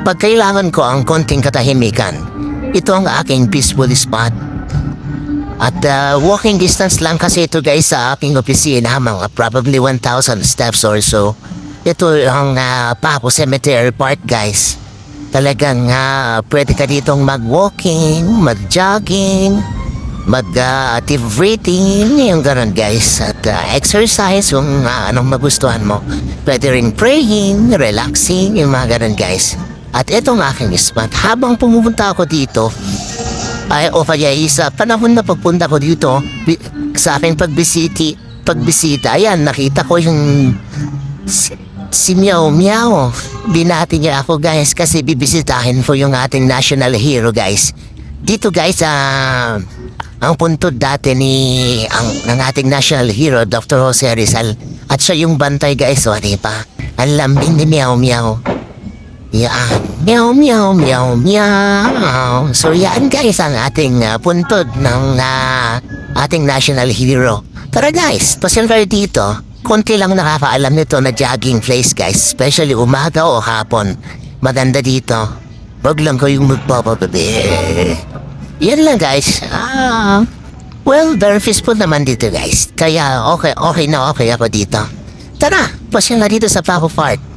Kapag kailangan ko ang konting katahimikan, ito ang aking peaceful spot. At walking distance lang kasi ito guys sa aking opisina, mga probably 1,000 steps or so. Ito ang Papo Cemetery Park guys. Talagang pwede ka ditong mag-walking, mag-jogging, mag-active breathing, yung ganun guys. At exercise kung anong magustuhan mo. Pwede rin praying, relaxing, yung mga ganun guys. At itong aking spot, habang pumupunta ako dito, ay o kaya sa panahon na pagpunta ko dito, sa aking pagbisita, ayan, nakita ko yung si Meow Meow. Binati niya ako guys kasi bibisitahin ko yung ating national hero guys. Dito guys, ang puntod dati ng ating national hero, Dr. Jose Rizal. At siya yung bantay guys, o diba? Ang lambing ni Meow Meow. Yan, meow, meow, meow, meow. So yan guys ang ating puntod ng ating national hero. Tara guys, pasyal kayo dito. Konti lang nakakaalam nito na jogging place guys, especially umaga o hapon. Maganda dito. Wag lang kayong magpapababi. Yan lang guys. Well, very peaceful naman dito guys. Kaya okay na okay ako dito. Tara, pasyal na dito sa Papo Park.